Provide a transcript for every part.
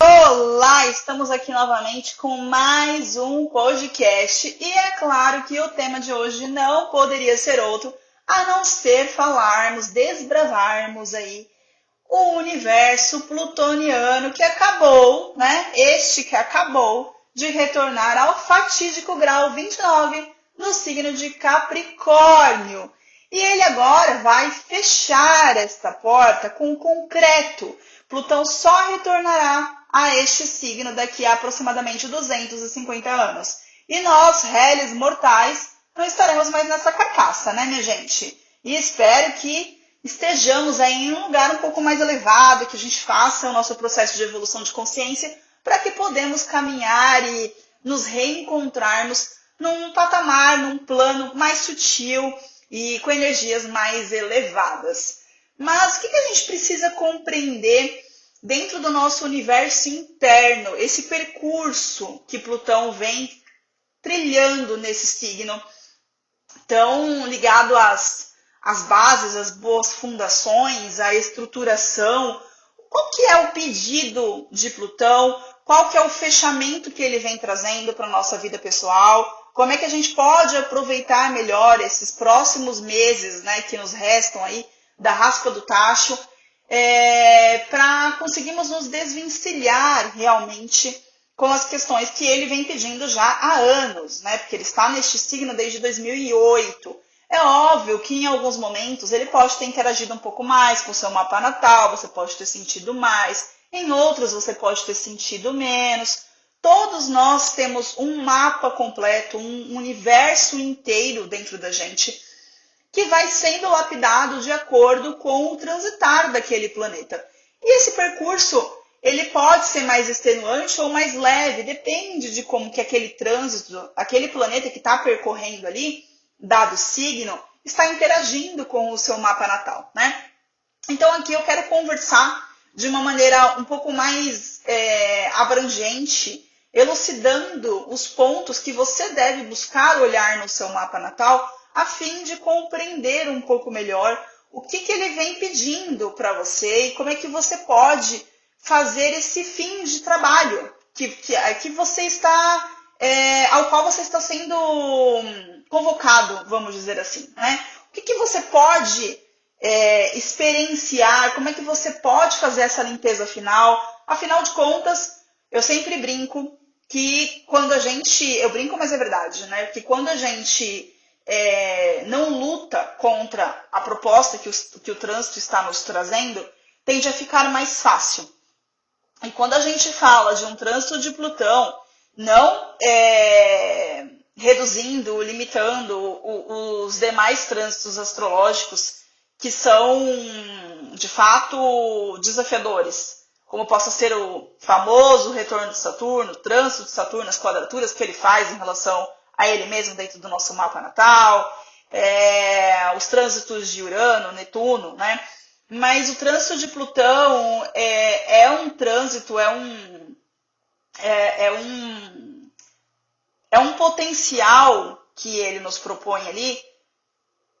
Olá, estamos aqui novamente com mais um podcast e é claro que o tema de hoje não poderia ser outro a não ser falarmos, desbravarmos aí o universo plutoniano que acabou, né? Este que acabou de retornar ao fatídico grau 29 no signo de Capricórnio. E ele agora vai fechar esta porta com concreto. Plutão só retornará a este signo daqui a aproximadamente 250 anos. E nós, réis mortais, não estaremos mais nessa carcaça, né, minha gente? E espero que estejamos aí em um lugar um pouco mais elevado, que a gente faça o nosso processo de evolução de consciência para que podemos caminhar e nos reencontrarmos num patamar, num plano mais sutil e com energias mais elevadas. Mas o que a gente precisa compreender dentro do nosso universo interno, esse percurso que Plutão vem trilhando nesse signo, tão ligado às bases, às boas fundações, à estruturação? Qual que é o pedido de Plutão? Qual que é o fechamento que ele vem trazendo para a nossa vida pessoal? Como é que a gente pode aproveitar melhor esses próximos meses, né, que nos restam aí da raspa do tacho, para conseguirmos nos desvencilhar realmente com as questões que ele vem pedindo já há anos, né? Porque ele está neste signo desde 2008. É óbvio que em alguns momentos ele pode ter interagido um pouco mais com o seu mapa natal, você pode ter sentido mais, em outros você pode ter sentido menos. Todos nós temos um mapa completo, um universo inteiro dentro da gente, que vai sendo lapidado de acordo com o transitar daquele planeta. E esse percurso, ele pode ser mais extenuante ou mais leve, depende de como que aquele trânsito, aquele planeta que está percorrendo ali, dado signo, está interagindo com o seu mapa natal, né? Então aqui eu quero conversar de uma maneira um pouco mais abrangente, elucidando os pontos que você deve buscar olhar no seu mapa natal, a fim de compreender um pouco melhor o que ele vem pedindo para você e como é que você pode fazer esse fim de trabalho que você está, ao qual você está sendo convocado, vamos dizer assim, né? O que você pode experienciar, como é que você pode fazer essa limpeza final? Afinal de contas, eu sempre brinco que quando a gente, eu brinco, mas é verdade, né? Que quando a gente não luta contra a proposta que o trânsito está nos trazendo, tende a ficar mais fácil. E quando a gente fala de um trânsito de Plutão, não reduzindo, limitando os demais trânsitos astrológicos que são, de fato, desafiadores, como possa ser o famoso retorno de Saturno, o trânsito de Saturno, as quadraturas que ele faz em relação a ele mesmo dentro do nosso mapa natal, os trânsitos de Urano, Netuno, né? Mas o trânsito de Plutão é um trânsito, é um potencial que ele nos propõe ali,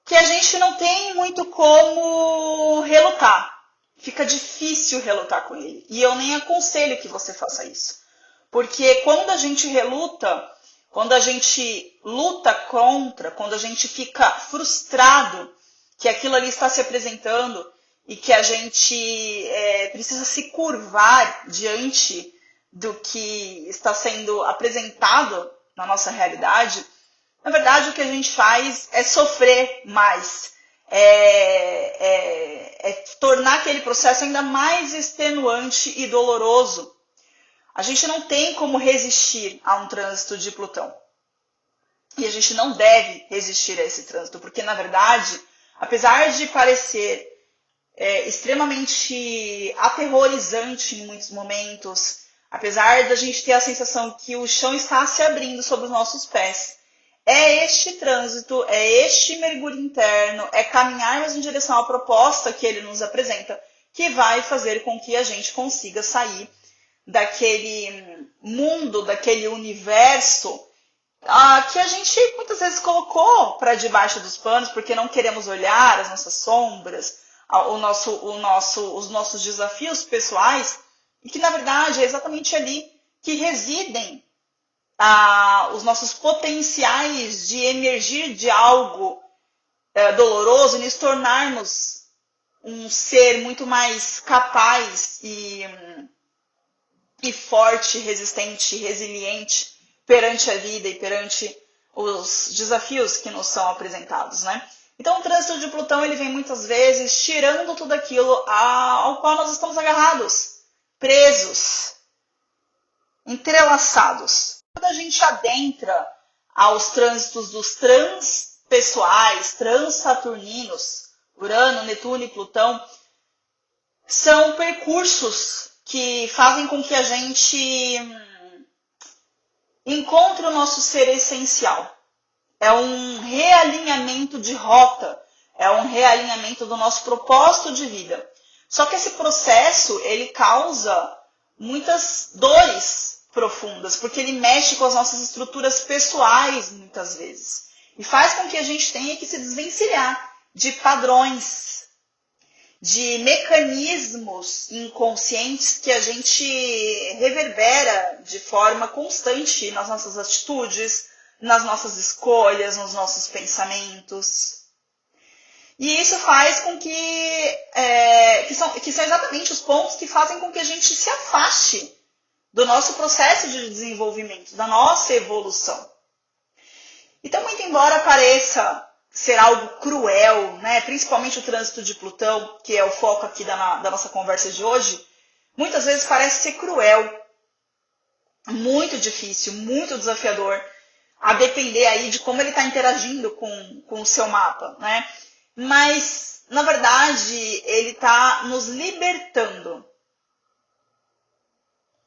que a gente não tem muito como relutar. Fica difícil relutar com ele. E eu nem aconselho que você faça isso. Porque quando a gente reluta, quando a gente luta contra, quando a gente fica frustrado que aquilo ali está se apresentando e que a gente precisa se curvar diante do que está sendo apresentado na nossa realidade, na verdade o que a gente faz é sofrer mais, tornar aquele processo ainda mais extenuante e doloroso. A gente não tem como resistir a um trânsito de Plutão. E a gente não deve resistir a esse trânsito, porque, na verdade, apesar de parecer extremamente aterrorizante em muitos momentos, apesar da gente ter a sensação que o chão está se abrindo sob os nossos pés, é este trânsito, é este mergulho interno, é caminharmos em direção à proposta que ele nos apresenta, que vai fazer com que a gente consiga sair daquele mundo, daquele universo que a gente muitas vezes colocou para debaixo dos panos porque não queremos olhar as nossas sombras, os nossos desafios pessoais, e que na verdade é exatamente ali que residem os nossos potenciais de emergir de algo doloroso e nos tornarmos um ser muito mais capaz e forte, resistente, resiliente perante a vida e perante os desafios que nos são apresentados, né? Então o trânsito de Plutão ele vem muitas vezes tirando tudo aquilo ao qual nós estamos agarrados, presos, entrelaçados. Quando a gente adentra aos trânsitos dos transpessoais, transsaturninos, Urano, Netuno e Plutão, são percursos que fazem com que a gente encontre o nosso ser essencial. É um realinhamento de rota, é um realinhamento do nosso propósito de vida. Só que esse processo, ele causa muitas dores profundas, porque ele mexe com as nossas estruturas pessoais, muitas vezes. E faz com que a gente tenha que se desvencilhar de padrões, de mecanismos inconscientes que a gente reverbera de forma constante nas nossas atitudes, nas nossas escolhas, nos nossos pensamentos. E isso faz com que são exatamente os pontos que fazem com que a gente se afaste do nosso processo de desenvolvimento, da nossa evolução. Então, muito embora pareça ser algo cruel, né? Principalmente o trânsito de Plutão, que é o foco aqui da nossa conversa de hoje, muitas vezes parece ser cruel, muito difícil, muito desafiador, a depender aí de como ele está interagindo com o seu mapa, né? Mas, na verdade, ele está nos libertando.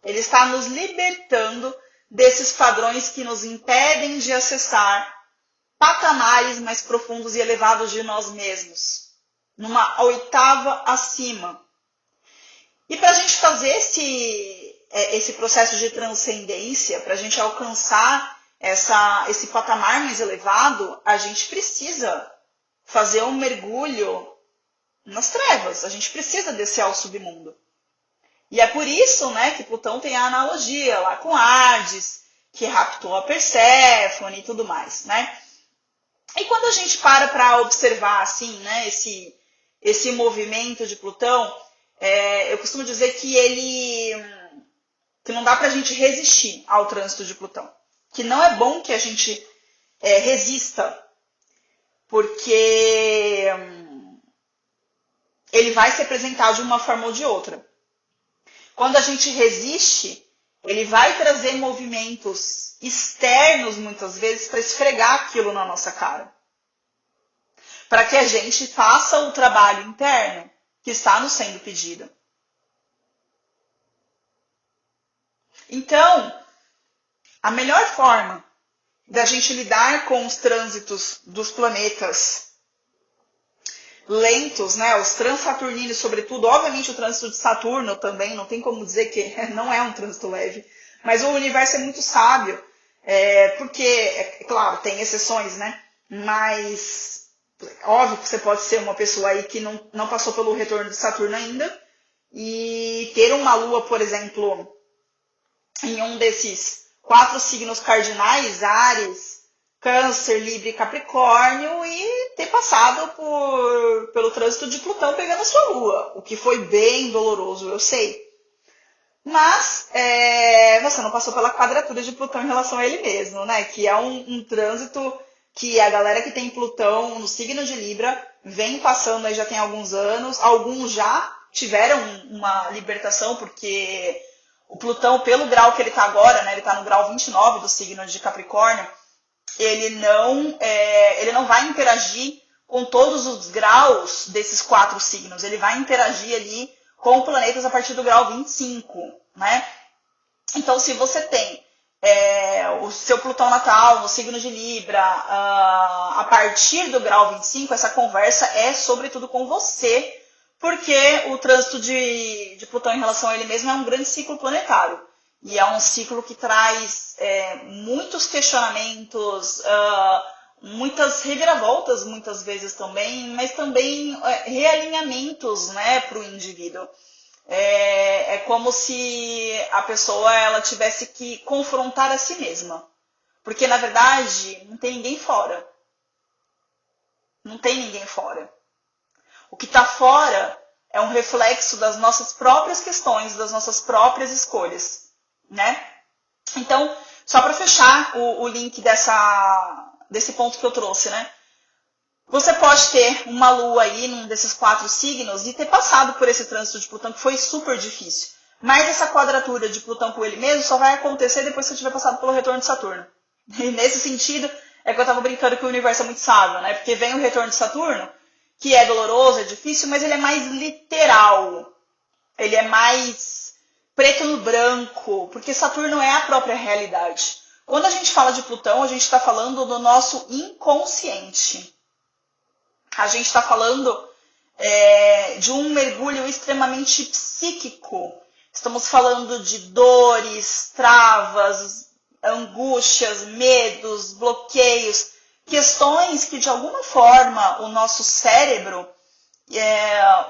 Ele está nos libertando desses padrões que nos impedem de acessar patamares mais profundos e elevados de nós mesmos, numa oitava acima. E para a gente fazer esse processo de transcendência, para a gente alcançar esse patamar mais elevado, a gente precisa fazer um mergulho nas trevas, a gente precisa descer ao submundo. E é por isso, né, que Plutão tem a analogia lá com Hades, que raptou a Perséfone e tudo mais, né? E quando a gente para observar assim, né, esse movimento de Plutão, eu costumo dizer que não dá para a gente resistir ao trânsito de Plutão. Que não é bom que a gente resista, porque ele vai se apresentar de uma forma ou de outra. Quando a gente resiste, ele vai trazer movimentos externos, muitas vezes, para esfregar aquilo na nossa cara. Para que a gente faça o trabalho interno que está nos sendo pedido. Então, a melhor forma da gente lidar com os trânsitos dos planetas lentos, né, os transsaturninos, sobretudo, obviamente o trânsito de Saturno também, não tem como dizer que não é um trânsito leve, mas o universo é muito sábio, porque, claro, tem exceções, né, mas óbvio que você pode ser uma pessoa aí que não passou pelo retorno de Saturno ainda, e ter uma lua, por exemplo, em um desses 4 signos cardinais, Áries, Câncer, Libra e Capricórnio, e ter passado pelo trânsito de Plutão pegando a sua lua, o que foi bem doloroso, eu sei. Mas você não passou pela quadratura de Plutão em relação a ele mesmo, né? Que é um trânsito que a galera que tem Plutão no signo de Libra vem passando aí já tem alguns anos. Alguns já tiveram uma libertação, porque o Plutão, pelo grau que ele está agora, né? Ele está no grau 29 do signo de Capricórnio, ele não vai interagir com todos os graus desses 4 signos. Ele vai interagir ali com planetas a partir do grau 25, né? Então, se você tem o seu Plutão natal no signo de Libra, a partir do grau 25, essa conversa é sobretudo com você, porque o trânsito de Plutão em relação a ele mesmo é um grande ciclo planetário. E é um ciclo que traz muitos questionamentos, muitas reviravoltas, muitas vezes também, mas também realinhamentos, né, para o indivíduo. É como se a pessoa ela tivesse que confrontar a si mesma. Porque, na verdade, não tem ninguém fora. Não tem ninguém fora. O que está fora é um reflexo das nossas próprias questões, das nossas próprias escolhas, né? Então, só para fechar o link desse ponto que eu trouxe, né? Você pode ter uma lua aí num desses 4 signos e ter passado por esse trânsito de Plutão que foi super difícil. Mas essa quadratura de Plutão com ele mesmo só vai acontecer depois que você tiver passado pelo retorno de Saturno. E nesse sentido, é que eu estava brincando que o universo é muito sábio, né? Porque vem o retorno de Saturno, que é doloroso, é difícil, mas ele é mais literal. Ele é mais preto no branco, porque Saturno é a própria realidade. Quando a gente fala de Plutão, a gente está falando do nosso inconsciente. A gente está falando de um mergulho extremamente psíquico. Estamos falando de dores, travas, angústias, medos, bloqueios, questões que de alguma forma o nosso cérebro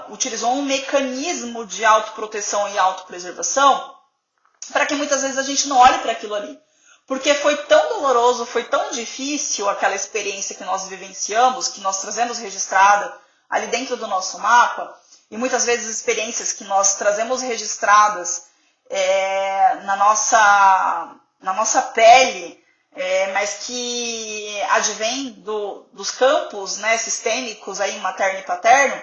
utilizou um mecanismo de autoproteção e autopreservação para que muitas vezes a gente não olhe para aquilo ali. Porque foi tão doloroso, foi tão difícil aquela experiência que nós vivenciamos, que nós trazemos registrada ali dentro do nosso mapa, e muitas vezes experiências que nós trazemos registradas na nossa pele, mas que advém dos campos, né, sistêmicos aí, materno e paterno,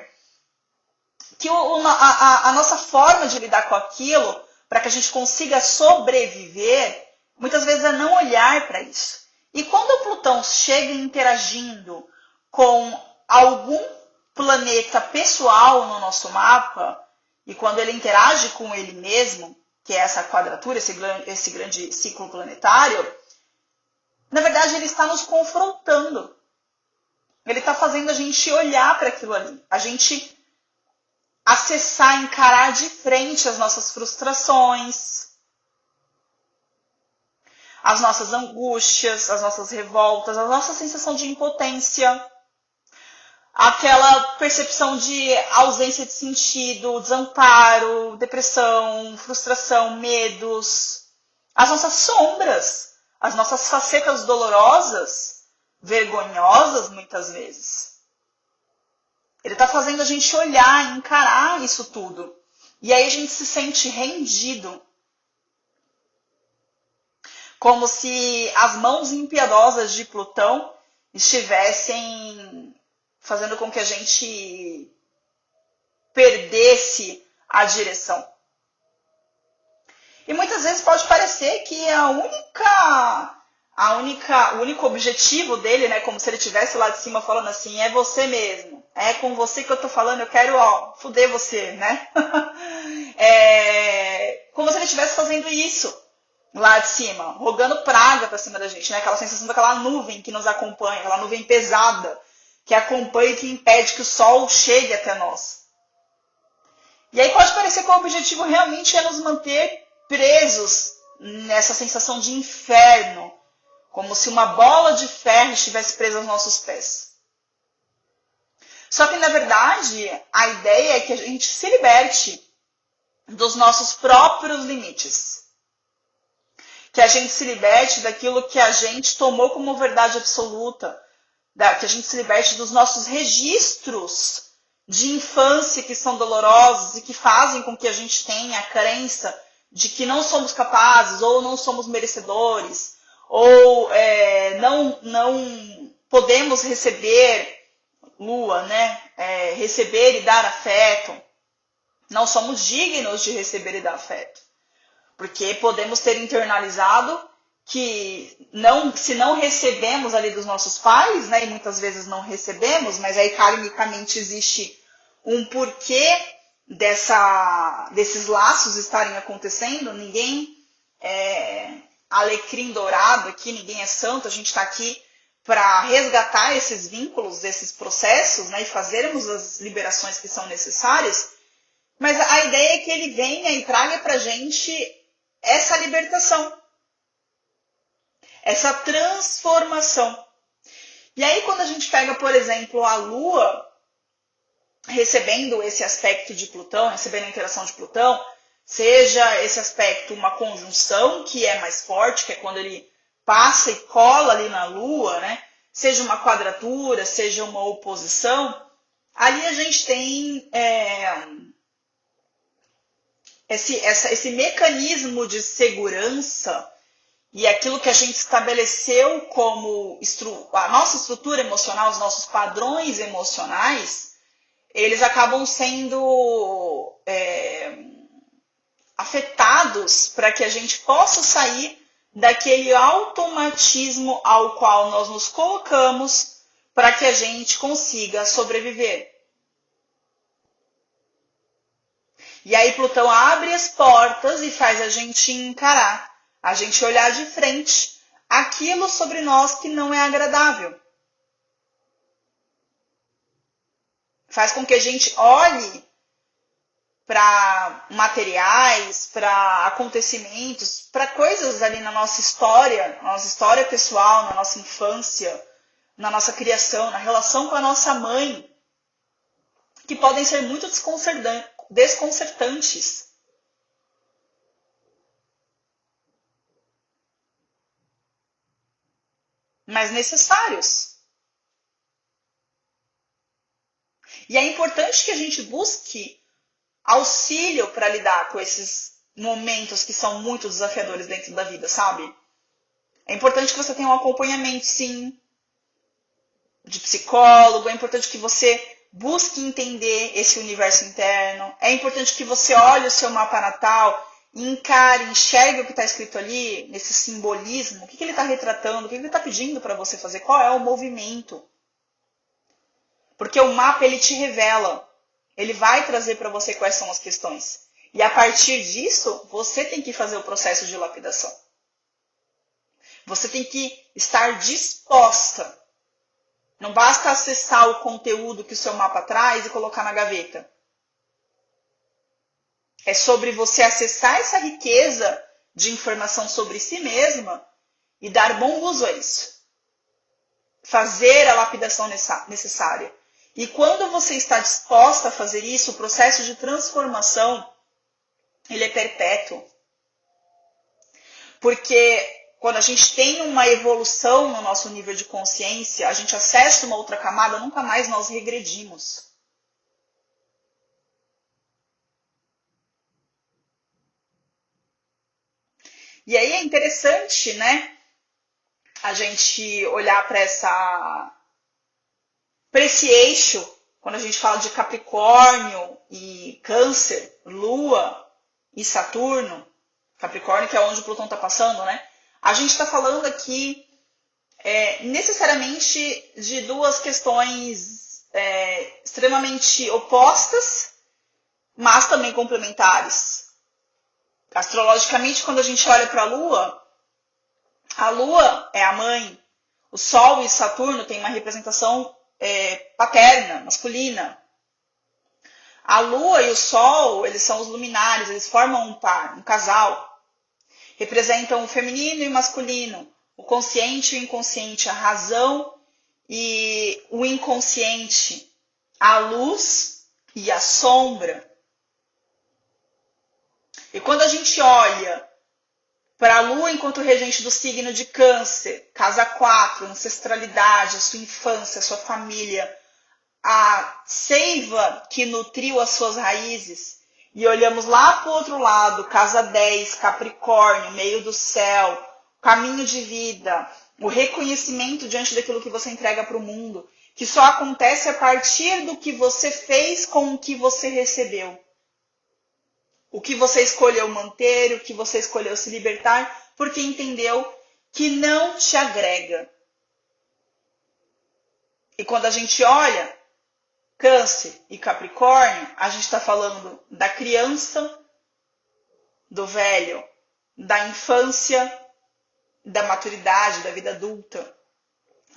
que a nossa forma de lidar com aquilo, para que a gente consiga sobreviver, muitas vezes é não olhar para isso. E quando o Plutão chega interagindo com algum planeta pessoal no nosso mapa, e quando ele interage com ele mesmo, que é essa quadratura, esse grande ciclo planetário, na verdade ele está nos confrontando. Ele está fazendo a gente olhar para aquilo ali, a gente acessar, encarar de frente as nossas frustrações, as nossas angústias, as nossas revoltas, a nossa sensação de impotência, aquela percepção de ausência de sentido, desamparo, depressão, frustração, medos, as nossas sombras, as nossas facetas dolorosas, vergonhosas muitas vezes. Ele está fazendo a gente olhar, encarar isso tudo. E aí a gente se sente rendido. Como se as mãos impiedosas de Plutão estivessem fazendo com que a gente perdesse a direção. E muitas vezes pode parecer que o único objetivo dele, né, como se ele estivesse lá de cima falando assim, é você mesmo. É com você que eu tô falando, eu quero, fuder você, né? Como se ele estivesse fazendo isso lá de cima, rogando praga pra cima da gente, né? Aquela sensação daquela nuvem que nos acompanha, aquela nuvem pesada que acompanha e que impede que o sol chegue até nós. E aí pode parecer que o objetivo realmente é nos manter presos nessa sensação de inferno, como se uma bola de ferro estivesse presa aos nossos pés. Só que, na verdade, a ideia é que a gente se liberte dos nossos próprios limites. Que a gente se liberte daquilo que a gente tomou como verdade absoluta. Que a gente se liberte dos nossos registros de infância que são dolorosos e que fazem com que a gente tenha a crença de que não somos capazes ou não somos merecedores ou não podemos receber lua, né? Receber e dar afeto. Não somos dignos de receber e dar afeto. Porque podemos ter internalizado que se não recebemos ali dos nossos pais, né, e muitas vezes não recebemos, mas aí karmicamente existe um porquê desses laços estarem acontecendo. Ninguém é alecrim dourado aqui, ninguém é santo, a gente está aqui para resgatar esses vínculos, esses processos, né, e fazermos as liberações que são necessárias. Mas a ideia é que ele venha e traga para a gente essa libertação, essa transformação. E aí, quando a gente pega, por exemplo, a Lua recebendo esse aspecto de Plutão, recebendo a interação de Plutão, seja esse aspecto uma conjunção, que é mais forte, que é quando ele passa e cola ali na Lua, né? Seja uma quadratura, seja uma oposição, ali a gente tem esse mecanismo de segurança e aquilo que a gente estabeleceu como a nossa estrutura emocional, os nossos padrões emocionais, eles acabam sendo afetados para que a gente possa sair daquele automatismo ao qual nós nos colocamos para que a gente consiga sobreviver. E aí Plutão abre as portas e faz a gente encarar, a gente olhar de frente aquilo sobre nós que não é agradável. Faz com que a gente olhe para materiais, para acontecimentos, para coisas ali na nossa história pessoal, na nossa infância, na nossa criação, na relação com a nossa mãe, que podem ser muito desconcertantes. Mas necessários. E é importante que a gente busque auxílio para lidar com esses momentos que são muito desafiadores dentro da vida, sabe? É importante que você tenha um acompanhamento, sim, de psicólogo, é importante que você busque entender esse universo interno, é importante que você olhe o seu mapa natal e encare, enxergue o que está escrito ali, nesse simbolismo, o que ele está retratando, o que ele está pedindo para você fazer, qual é o movimento. Porque o mapa, ele te revela, ele vai trazer para você quais são as questões. E a partir disso, você tem que fazer o processo de lapidação. Você tem que estar disposta. Não basta acessar o conteúdo que o seu mapa traz e colocar na gaveta. É sobre você acessar essa riqueza de informação sobre si mesma e dar bom uso a isso. Fazer a lapidação necessária. E quando você está disposta a fazer isso, o processo de transformação, ele é perpétuo. Porque quando a gente tem uma evolução no nosso nível de consciência, a gente acessa uma outra camada, nunca mais nós regredimos. E aí é interessante, né, a gente olhar para esse eixo, quando a gente fala de Capricórnio e Câncer, Lua e Saturno, Capricórnio que é onde o Plutão está passando, né? A gente está falando aqui necessariamente de duas questões extremamente opostas, mas também complementares. Astrologicamente, quando a gente olha para a Lua é a mãe. O Sol e Saturno têm uma representação paterna, masculina. A Lua e o Sol, eles são os luminares, eles formam um par, um casal. Representam o feminino e o masculino, o consciente e o inconsciente, a razão e o inconsciente, a luz e a sombra. E quando a gente olha para a Lua enquanto regente do signo de Câncer, casa 4, ancestralidade, a sua infância, a sua família, a seiva que nutriu as suas raízes, e olhamos lá para o outro lado, casa 10, Capricórnio, meio do céu, caminho de vida, o reconhecimento diante daquilo que você entrega para o mundo, que só acontece a partir do que você fez com o que você recebeu. O que você escolheu manter, o que você escolheu se libertar, porque entendeu que não te agrega. E quando a gente olha Câncer e Capricórnio, a gente está falando da criança, do velho, da infância, da maturidade, da vida adulta,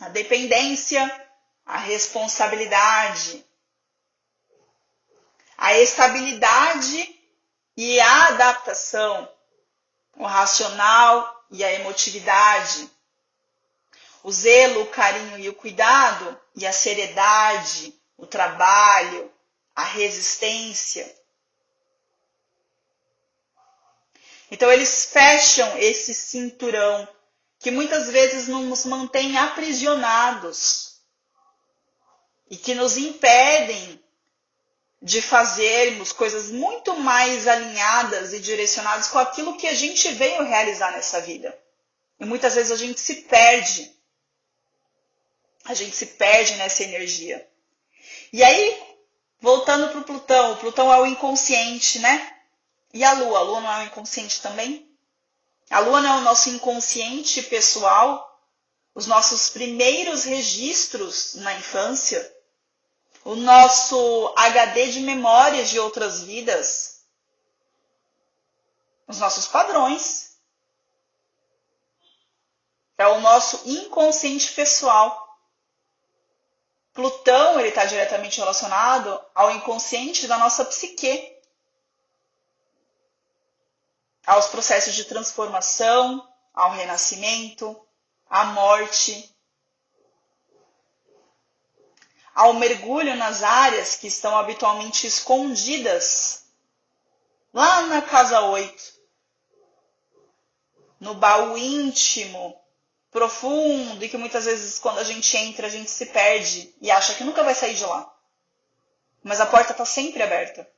a dependência, a responsabilidade, a estabilidade e a adaptação, o racional e a emotividade, o zelo, o carinho e o cuidado, e a seriedade, o trabalho, a resistência. Então eles fecham esse cinturão que muitas vezes nos mantém aprisionados e que nos impedem de fazermos coisas muito mais alinhadas e direcionadas com aquilo que a gente veio realizar nessa vida. E muitas vezes a gente se perde. A gente se perde nessa energia. E aí, voltando para o Plutão é o inconsciente, né? E a Lua não é o inconsciente também? A Lua não é o nosso inconsciente pessoal, os nossos primeiros registros na infância, o nosso HD de memórias de outras vidas, os nossos padrões. É o nosso inconsciente pessoal. Plutão, ele está diretamente relacionado ao inconsciente da nossa psique, aos processos de transformação, ao renascimento, à morte, ao mergulho nas áreas que estão habitualmente escondidas, lá na casa 8, no baú íntimo, profundo, e que muitas vezes quando a gente entra, a gente se perde e acha que nunca vai sair de lá. Mas a porta está sempre aberta.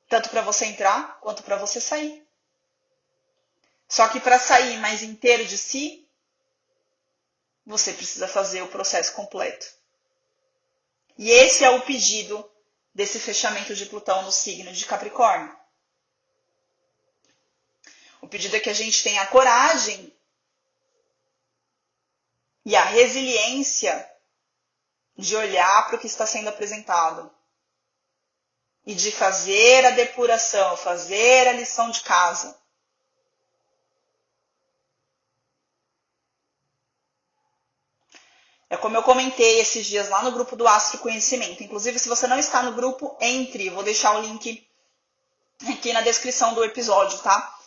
Tanto para você entrar, quanto para você sair. Só que para sair mais inteiro de si, você precisa fazer o processo completo. E esse é o pedido desse fechamento de Plutão no signo de Capricórnio. O pedido é que a gente tenha a coragem e a resiliência de olhar para o que está sendo apresentado e de fazer a depuração, fazer a lição de casa. É como eu comentei esses dias lá no grupo do Astro Conhecimento. Inclusive, se você não está no grupo, entre. Eu vou deixar o link aqui na descrição do episódio, tá?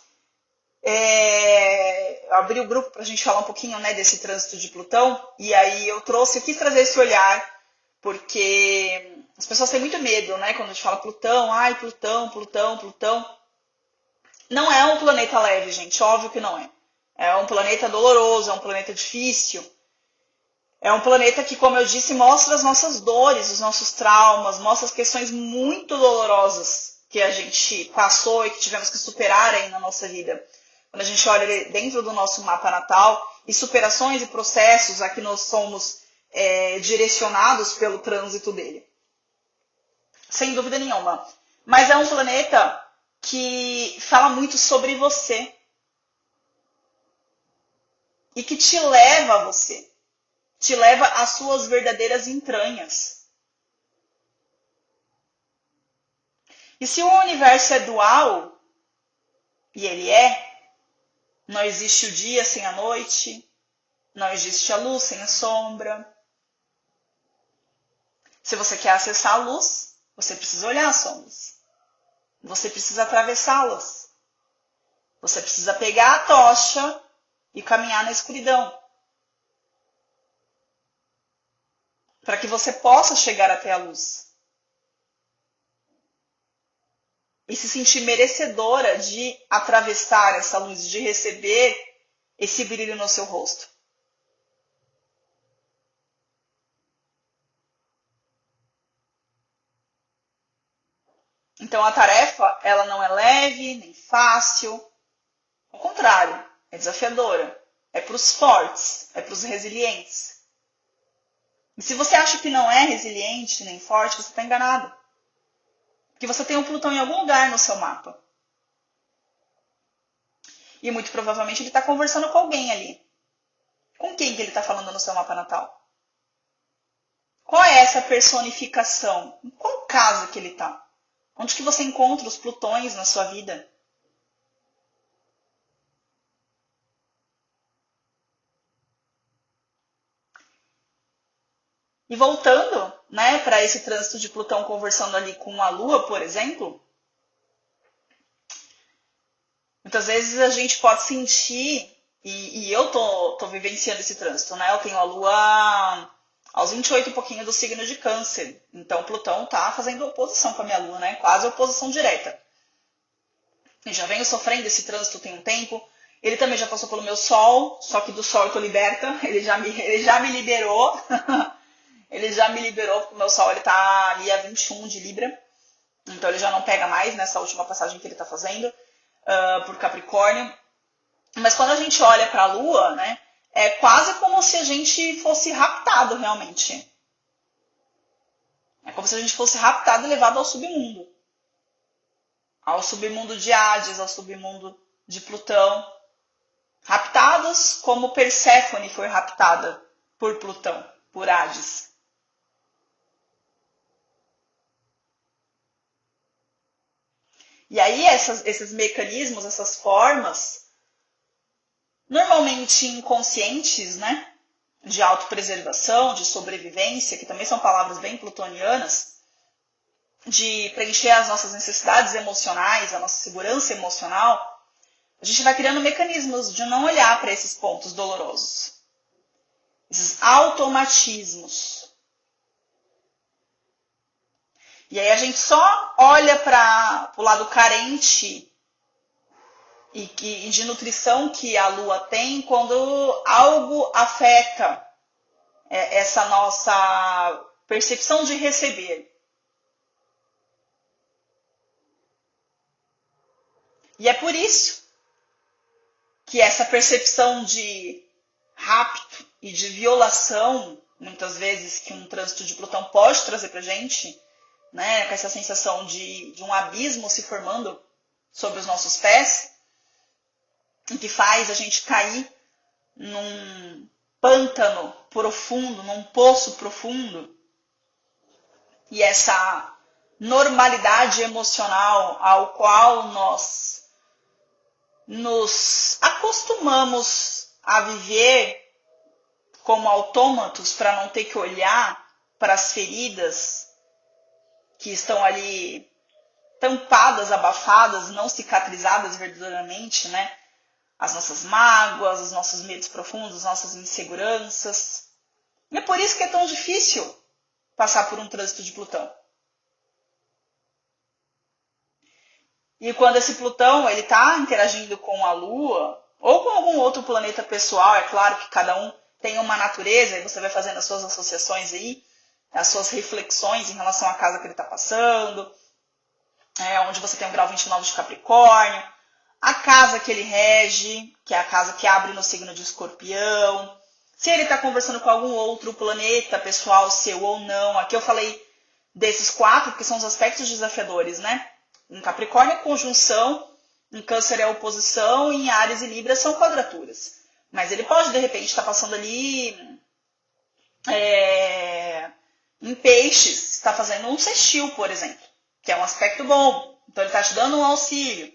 Eu abri o grupo para a gente falar um pouquinho, né, desse trânsito de Plutão. E aí eu quis trazer esse olhar, porque as pessoas têm muito medo, né? Quando a gente fala Plutão, ai, Plutão, Plutão, Plutão. Não é um planeta leve, gente. Óbvio que não é. É um planeta doloroso, é um planeta difícil. É um planeta que, como eu disse, mostra as nossas dores, os nossos traumas, mostra as questões muito dolorosas que a gente passou e que tivemos que superar aí na nossa vida. Quando a gente olha dentro do nosso mapa natal, e superações e processos a que nós somos direcionados pelo trânsito dele. Sem dúvida nenhuma. Mas é um planeta que fala muito sobre você. E que te leva a você. Te leva às suas verdadeiras entranhas. E se o universo é dual, e ele não existe o dia sem a noite, não existe a luz sem a sombra. Se você quer acessar a luz, você precisa olhar as sombras. Você precisa atravessá-las. Você precisa pegar a tocha e caminhar na escuridão. Para que você possa chegar até a luz. E se sentir merecedora de atravessar essa luz, de receber esse brilho no seu rosto. Então a tarefa, ela não é leve, nem fácil. Ao contrário, é desafiadora. É para os fortes, é para os resilientes. E se você acha que não é resiliente nem forte, você está enganado. Porque você tem um Plutão em algum lugar no seu mapa. E muito provavelmente ele está conversando com alguém ali. Com quem que ele está falando no seu mapa natal? Qual é essa personificação? Em qual casa que ele está? Onde que você encontra os Plutões na sua vida? E voltando, né, para esse trânsito de Plutão conversando ali com a Lua, por exemplo, muitas vezes a gente pode sentir E eu tô vivenciando esse trânsito, né? Eu tenho a Lua aos 28 e pouquinho do signo de Câncer. Então Plutão tá fazendo oposição com a minha Lua, né? Quase oposição direta. E já venho sofrendo esse trânsito tem um tempo. Ele também já passou pelo meu Sol, só que do Sol eu tô liberta. Ele já me liberou. Ele já me liberou, porque o meu Sol ele tá ali a 21 de Libra. Então ele já não pega mais nessa última passagem que ele tá fazendo por Capricórnio. Mas quando a gente olha para a Lua, né, é quase como se a gente fosse raptado realmente. É como se a gente fosse raptado e levado ao submundo. Ao submundo de Hades, ao submundo de Plutão. Raptados como Perséfone foi raptada por Plutão, por Hades. E aí esses mecanismos, essas formas, normalmente inconscientes, né? De autopreservação, de sobrevivência, que também são palavras bem plutonianas, de preencher as nossas necessidades emocionais, a nossa segurança emocional, a gente vai criando mecanismos de não olhar para esses pontos dolorosos. Esses automatismos. E aí a gente só olha para o lado carente e de nutrição que a Lua tem quando algo afeta essa nossa percepção de receber. E é por isso que essa percepção de rapto e de violação, muitas vezes, que um trânsito de Plutão pode trazer pra gente, né, com essa sensação de um abismo se formando sobre os nossos pés, e que faz a gente cair num pântano profundo, num poço profundo, e essa normalidade emocional ao qual nós nos acostumamos a viver como autômatos para não ter que olhar para as feridas que estão ali tampadas, abafadas, não cicatrizadas verdadeiramente, né? As nossas mágoas, os nossos medos profundos, as nossas inseguranças. E é por isso que é tão difícil passar por um trânsito de Plutão. E quando esse Plutão ele está interagindo com a Lua, ou com algum outro planeta pessoal, é claro que cada um tem uma natureza, e você vai fazendo as suas associações aí, as suas reflexões em relação à casa que ele está passando, onde você tem o grau 29 de Capricórnio, a casa que ele rege, que é a casa que abre no signo de Escorpião, se ele está conversando com algum outro planeta pessoal seu ou não. Aqui eu falei desses 4, porque são os aspectos desafiadores, né? Em Capricórnio é conjunção, em Câncer é oposição, e em Áries e Libra são quadraturas. Mas ele pode, de repente, estar passando ali em Peixes, está fazendo um sextil, por exemplo, que é um aspecto bom. Então ele está te dando um auxílio.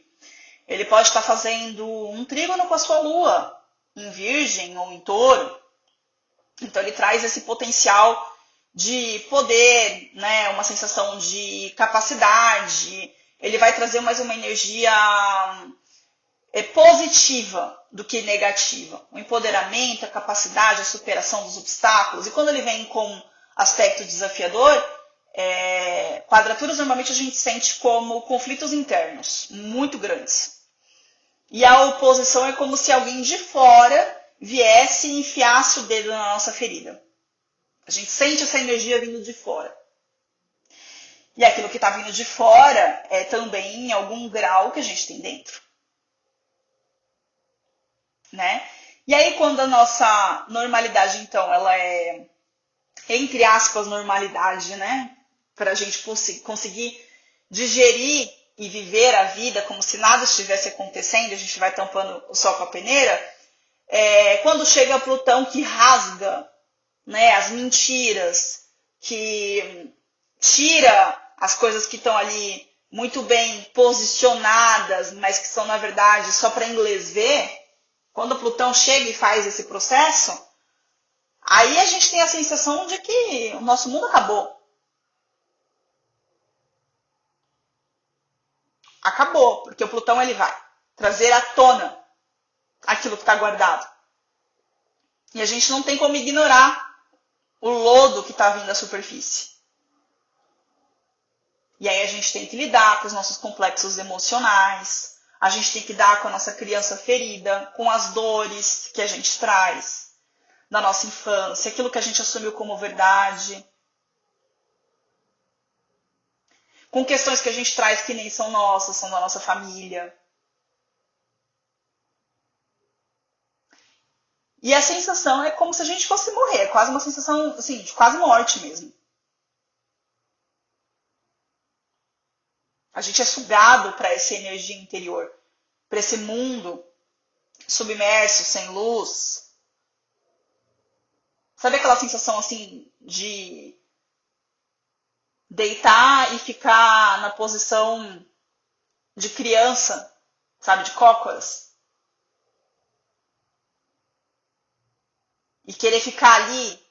Ele pode estar fazendo um trígono com a sua Lua, em Virgem ou em Touro. Então ele traz esse potencial de poder, né, uma sensação de capacidade. Ele vai trazer mais uma energia positiva do que negativa. O empoderamento, a capacidade, a superação dos obstáculos. E quando ele vem com aspecto desafiador, quadraturas normalmente a gente sente como conflitos internos, muito grandes. E a oposição é como se alguém de fora viesse e enfiasse o dedo na nossa ferida. A gente sente essa energia vindo de fora. E aquilo que está vindo de fora é também em algum grau que a gente tem dentro. Né? E aí quando a nossa normalidade, então, ela é, entre aspas, normalidade, né? Para a gente conseguir digerir e viver a vida como se nada estivesse acontecendo, a gente vai tampando o sol com a peneira, quando chega Plutão que rasga, né, as mentiras, que tira as coisas que estão ali muito bem posicionadas, mas que são, na verdade, só para inglês ver, quando Plutão chega e faz esse processo, aí a gente tem a sensação de que o nosso mundo acabou. Acabou, porque o Plutão ele vai trazer à tona aquilo que está guardado. E a gente não tem como ignorar o lodo que está vindo à superfície. E aí a gente tem que lidar com os nossos complexos emocionais, a gente tem que lidar com a nossa criança ferida, com as dores que a gente traz da nossa infância, aquilo que a gente assumiu como verdade, com questões que a gente traz que nem são nossas, são da nossa família. E a sensação é como se a gente fosse morrer, é quase uma sensação assim, de quase morte mesmo. A gente é sugado para essa energia interior, para esse mundo submerso, sem luz. Sabe aquela sensação assim de deitar e ficar na posição de criança, sabe, de cócoras? E querer ficar ali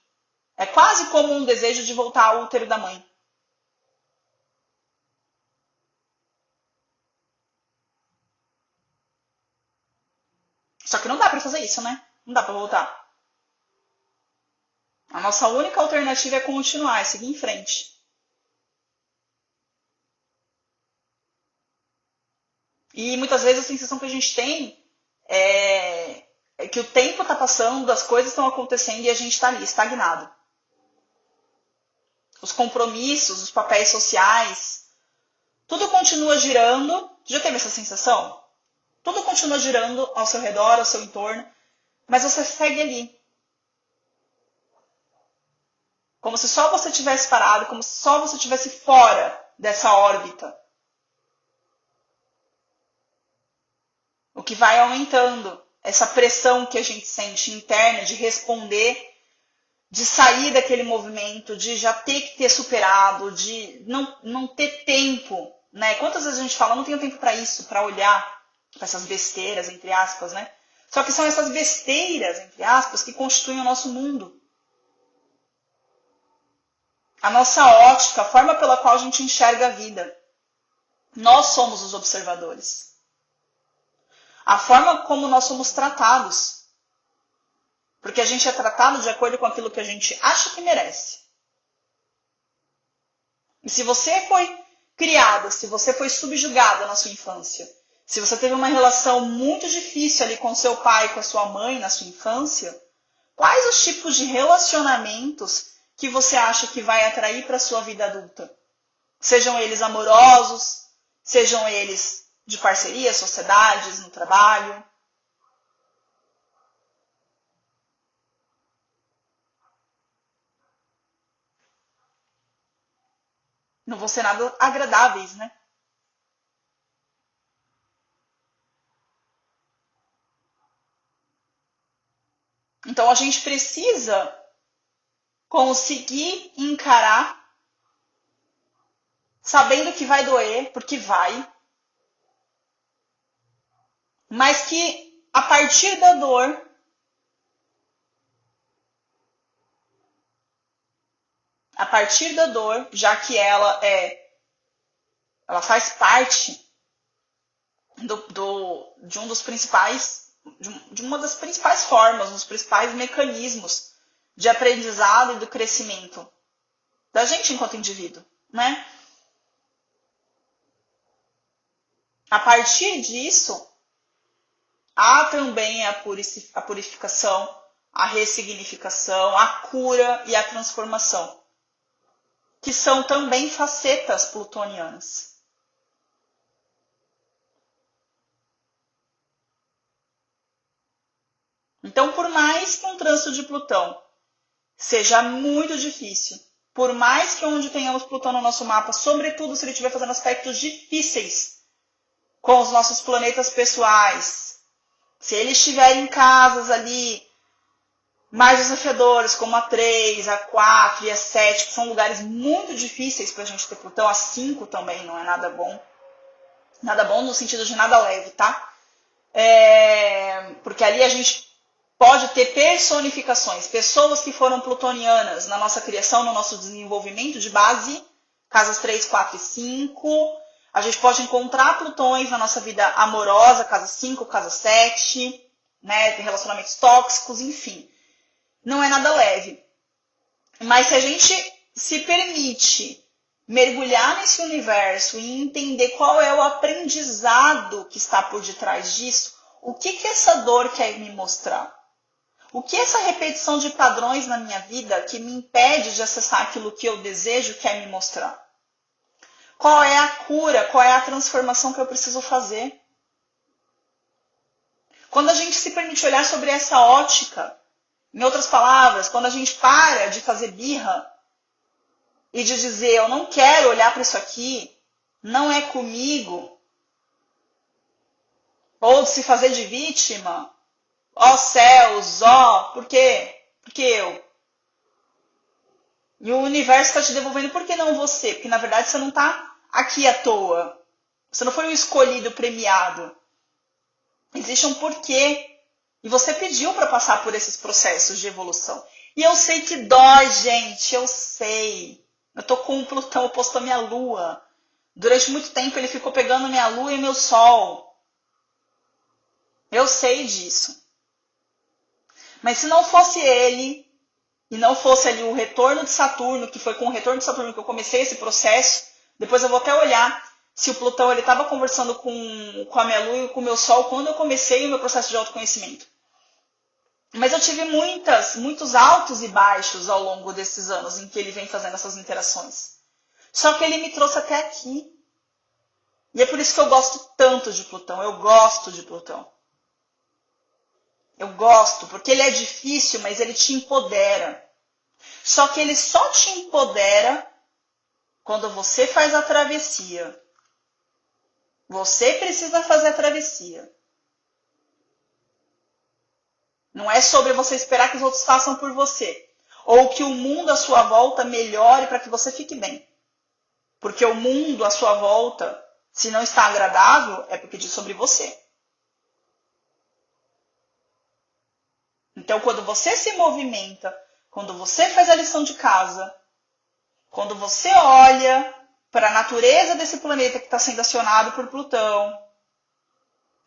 é quase como um desejo de voltar ao útero da mãe. Só que não dá pra fazer isso, né? Não dá pra voltar. A nossa única alternativa é continuar, é seguir em frente. E muitas vezes a sensação que a gente tem é que o tempo está passando, as coisas estão acontecendo e a gente está ali, estagnado. Os compromissos, os papéis sociais, tudo continua girando. Já teve essa sensação? Tudo continua girando ao seu redor, ao seu entorno, mas você segue ali. Como se só você tivesse parado, como se só você estivesse fora dessa órbita. O que vai aumentando essa pressão que a gente sente interna de responder, de sair daquele movimento, de já ter que ter superado, de não ter tempo, né? Quantas vezes a gente fala, não tenho tempo para isso, para olhar para essas besteiras, entre aspas, né? Só que são essas besteiras, entre aspas, que constituem o nosso mundo. A nossa ótica, a forma pela qual a gente enxerga a vida. Nós somos os observadores. A forma como nós somos tratados. Porque a gente é tratado de acordo com aquilo que a gente acha que merece. E se você foi criada, se você foi subjugada na sua infância, se você teve uma relação muito difícil ali com seu pai, com a sua mãe na sua infância, quais os tipos de relacionamentos que você acha que vai atrair para a sua vida adulta? Sejam eles amorosos, sejam eles de parceria, sociedades, no trabalho. Não vão ser nada agradáveis, né? Então a gente precisa conseguir encarar, sabendo que vai doer, porque vai, mas que a partir da dor, já que ela faz parte de um dos principais, de uma das principais formas, dos principais mecanismos de aprendizado e do crescimento da gente enquanto indivíduo, né? A partir disso, há também a purificação, a ressignificação, a cura e a transformação, que são também facetas plutonianas. Então, por mais que um trânsito de Plutão seja muito difícil, por mais que onde tenhamos Plutão no nosso mapa, sobretudo se ele estiver fazendo aspectos difíceis com os nossos planetas pessoais, se ele estiver em casas ali mais desafiadores, como a 3, a 4 e a 7, que são lugares muito difíceis para a gente ter Plutão, a 5 também não é nada bom. Nada bom no sentido de nada leve, tá? Porque ali a gente pode ter personificações, pessoas que foram plutonianas na nossa criação, no nosso desenvolvimento de base, casas 3, 4 e 5. A gente pode encontrar plutões na nossa vida amorosa, casa 5, casa 7. né? Tem relacionamentos tóxicos, enfim. Não é nada leve. Mas se a gente se permite mergulhar nesse universo e entender qual é o aprendizado que está por detrás disso, o que essa dor quer me mostrar? O que essa repetição de padrões na minha vida que me impede de acessar aquilo que eu desejo quer me mostrar? Qual é a cura, qual é a transformação que eu preciso fazer? Quando a gente se permite olhar sobre essa ótica, em outras palavras, quando a gente para de fazer birra e de dizer, eu não quero olhar para isso aqui, não é comigo, ou de se fazer de vítima, ó céus, ó, por quê? Porque eu. E o universo está te devolvendo, por que não você? Porque na verdade você não está aqui à toa. Você não foi o escolhido, premiado. Existe um porquê. E você pediu para passar por esses processos de evolução. E eu sei que dói, gente, eu sei. Eu tô com o Plutão oposto à minha Lua. Durante muito tempo ele ficou pegando minha Lua e meu Sol. Eu sei disso. Mas se não fosse ele, e não fosse ali o retorno de Saturno, que foi com o retorno de Saturno que eu comecei esse processo, depois eu vou até olhar se o Plutão estava conversando com a minha Lua e com o meu Sol quando eu comecei o meu processo de autoconhecimento. Mas eu tive muitos altos e baixos ao longo desses anos em que ele vem fazendo essas interações. Só que ele me trouxe até aqui. E é por isso que eu gosto tanto de Plutão. Eu gosto de Plutão. Eu gosto, porque ele é difícil, mas ele te empodera. Só que ele só te empodera quando você faz a travessia. Você precisa fazer a travessia. Não é sobre você esperar que os outros façam por você. Ou que o mundo à sua volta melhore para que você fique bem. Porque o mundo à sua volta, se não está agradável, é porque diz sobre você. Então, quando você se movimenta, quando você faz a lição de casa, quando você olha para a natureza desse planeta que está sendo acionado por Plutão,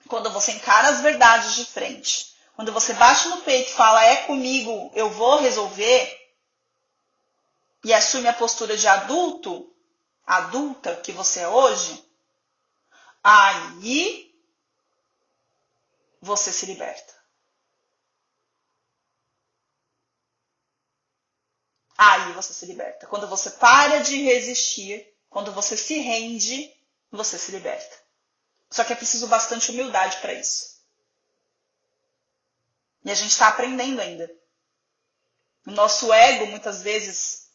quando você encara as verdades de frente, quando você bate no peito e fala, é comigo, eu vou resolver, e assume a postura de adulto, adulta que você é hoje, aí você se liberta. Aí você se liberta. Quando você para de resistir, quando você se rende, você se liberta. Só que é preciso bastante humildade para isso. E a gente está aprendendo ainda. O nosso ego, muitas vezes,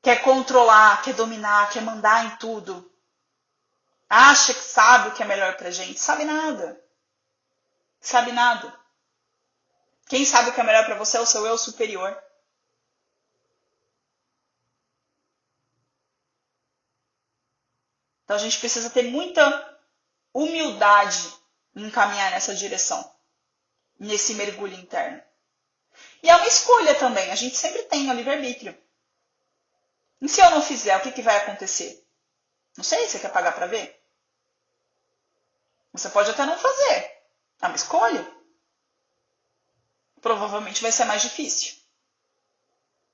quer controlar, quer dominar, quer mandar em tudo. Acha que sabe o que é melhor pra gente. Sabe nada. Sabe nada. Quem sabe o que é melhor para você é o seu eu superior. Então a gente precisa ter muita humildade em caminhar nessa direção, nesse mergulho interno. E é uma escolha também, a gente sempre tem o livre-arbítrio. E se eu não fizer, o que vai acontecer? Não sei, você quer pagar para ver? Você pode até não fazer, é uma escolha. Provavelmente vai ser mais difícil.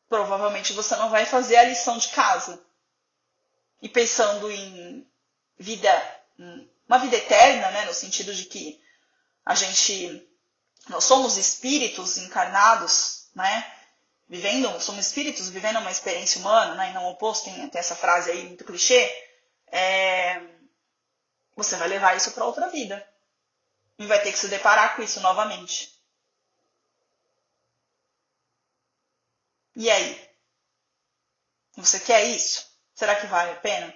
Provavelmente você não vai fazer a lição de casa. E pensando em uma vida eterna, né, no sentido de que nós somos espíritos encarnados, né, somos espíritos vivendo uma experiência humana, né, e não o oposto, tem até essa frase aí muito clichê, você vai levar isso para outra vida. E vai ter que se deparar com isso novamente. E aí? Você quer isso? Será que vale a pena?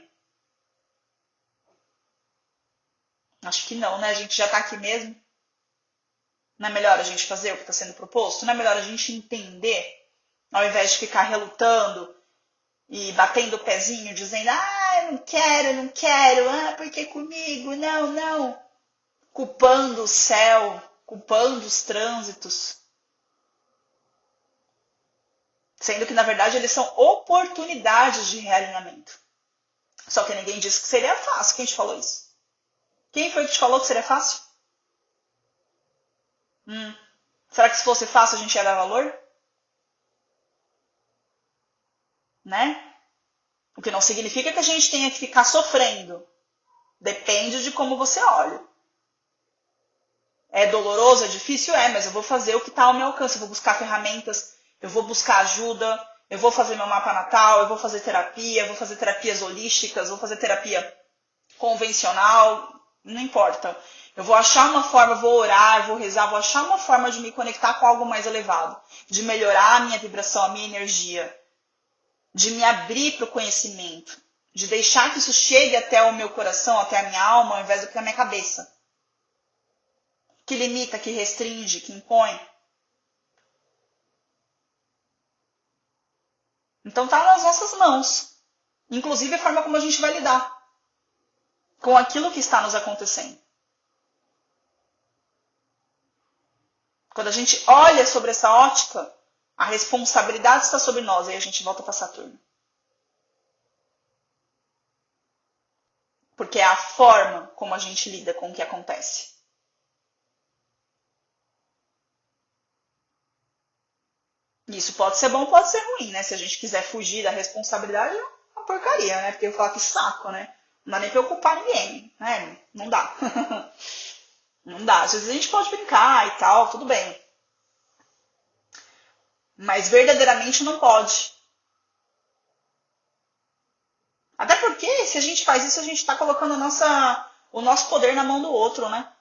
Acho que não, né? A gente já está aqui mesmo. Não é melhor a gente fazer o que está sendo proposto? Não é melhor a gente entender, ao invés de ficar relutando e batendo o pezinho, dizendo, eu não quero, porque comigo, não, não. Culpando o céu, culpando os trânsitos. Sendo que, na verdade, eles são oportunidades de realinhamento. Só que ninguém disse que seria fácil. Quem te falou isso? Quem foi que te falou que seria fácil? Será que se fosse fácil a gente ia dar valor? Né? O que não significa que a gente tenha que ficar sofrendo. Depende de como você olha. É doloroso, é difícil? É, mas eu vou fazer o que está ao meu alcance. Eu vou buscar ferramentas, eu vou buscar ajuda, eu vou fazer meu mapa natal, eu vou fazer terapia, eu vou fazer terapias holísticas, vou fazer terapia convencional, não importa. Eu vou achar uma forma, vou orar, vou rezar, vou achar uma forma de me conectar com algo mais elevado, de melhorar a minha vibração, a minha energia, de me abrir para o conhecimento, de deixar que isso chegue até o meu coração, até a minha alma, ao invés do que na minha cabeça. Que limita, que restringe, que impõe. Então está nas nossas mãos. Inclusive a forma como a gente vai lidar com aquilo que está nos acontecendo. Quando a gente olha sobre essa ótica, a responsabilidade está sobre nós. Aí a gente volta para Saturno. Porque é a forma como a gente lida com o que acontece. Isso pode ser bom, pode ser ruim, né? Se a gente quiser fugir da responsabilidade, é uma porcaria, né? Porque eu falo que saco, né? Não dá nem pra eu culpar ninguém, né? Não dá. Não dá. Às vezes a gente pode brincar e tal, tudo bem. Mas verdadeiramente não pode. Até porque, se a gente faz isso, a gente está colocando o nosso poder na mão do outro, né?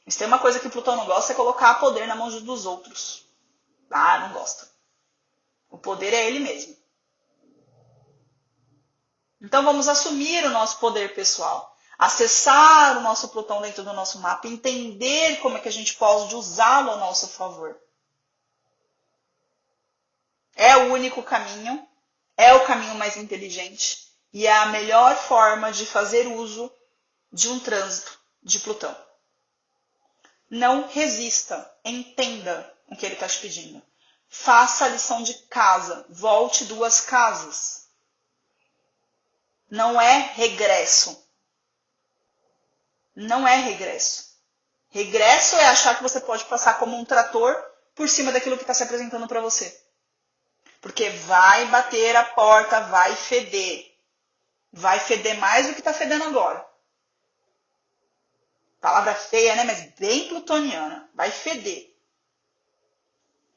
Se tem uma coisa que Plutão não gosta, é colocar poder na mão dos outros. Ah, não gosta. O poder é ele mesmo. Então vamos assumir o nosso poder pessoal. Acessar o nosso Plutão dentro do nosso mapa. Entender como é que a gente pode usá-lo a nosso favor. É o único caminho. É o caminho mais inteligente. E é a melhor forma de fazer uso de um trânsito de Plutão. Não resista. Entenda o que ele está te pedindo. Faça a lição de casa. Volte 2 casas. Não é regresso. Não é regresso. Regresso é achar que você pode passar como um trator por cima daquilo que está se apresentando para você. Porque vai bater a porta, vai feder. Vai feder mais do que está fedendo agora. Palavra feia, né? Mas bem plutoniana. Vai feder.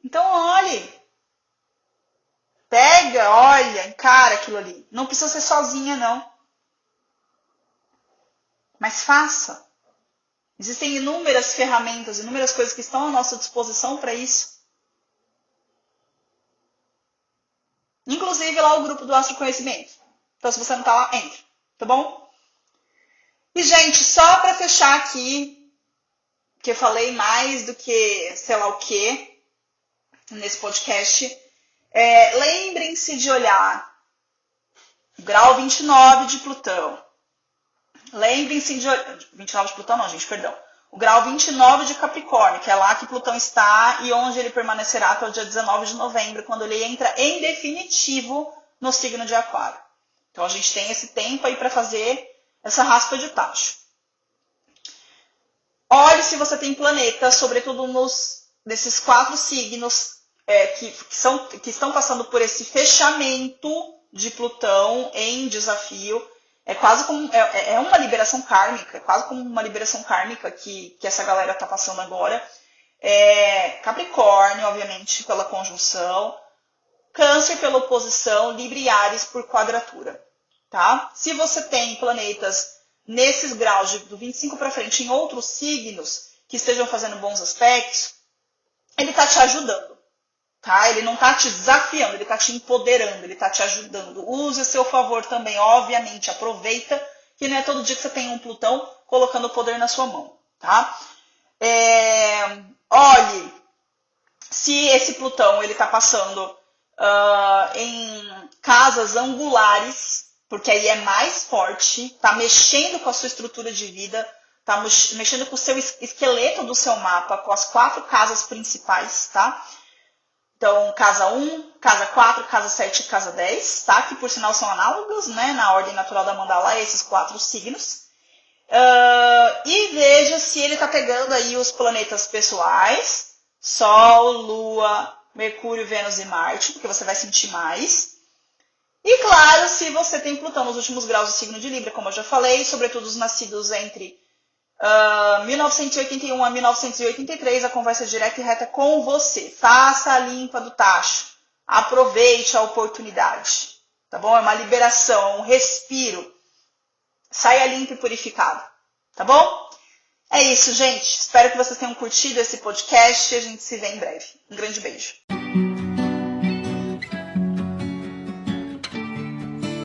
Então olhe. Pega, olha, encara aquilo ali. Não precisa ser sozinha, não. Mas faça. Existem inúmeras ferramentas, inúmeras coisas que estão à nossa disposição para isso. Inclusive lá o grupo do Astro Conhecimento. Então se você não está lá, entre. Tá bom? E gente, só para fechar aqui, que eu falei mais do que sei lá o que nesse podcast, lembrem-se de olhar o grau 29 de Plutão. Lembrem-se de olhar... 29 de Plutão não, gente, perdão. O grau 29 de Capricórnio, que é lá que Plutão está e onde ele permanecerá até o dia 19 de novembro, quando ele entra em definitivo no signo de Aquário. Então a gente tem esse tempo aí para fazer essa raspa de tacho. Olhe se você tem planetas, sobretudo nesses 4 signos que estão passando por esse fechamento de Plutão em desafio. É quase como uma liberação kármica, é quase como uma liberação kármica que essa galera está passando agora. Capricórnio, obviamente, pela conjunção, Câncer pela oposição, Libra e Áries por quadratura. Tá? Se você tem planetas nesses graus do 25 para frente em outros signos que estejam fazendo bons aspectos, ele está te ajudando. Tá? Ele não está te desafiando, ele está te empoderando, ele está te ajudando. Use a seu favor também, obviamente. Aproveita que não é todo dia que você tem um Plutão colocando o poder na sua mão. Tá? Olhe se esse Plutão está passando em casas angulares, porque aí é mais forte, está mexendo com a sua estrutura de vida, está mexendo com o seu esqueleto do seu mapa, com as 4 casas principais, tá? Então, casa 1, casa 4, casa 7 e casa 10, tá? Que por sinal são análogas, né? Na ordem natural da mandala, esses 4 signos. E veja se ele está pegando aí os planetas pessoais, Sol, Lua, Mercúrio, Vênus e Marte, porque você vai sentir mais. E claro, se você tem Plutão nos últimos graus do signo de Libra, como eu já falei, sobretudo os nascidos entre 1981 a 1983, a conversa é direta e reta com você. Faça a limpa do tacho. Aproveite a oportunidade. Tá bom? É uma liberação, um respiro. Saia limpo e purificado. Tá bom? É isso, gente. Espero que vocês tenham curtido esse podcast e a gente se vê em breve. Um grande beijo.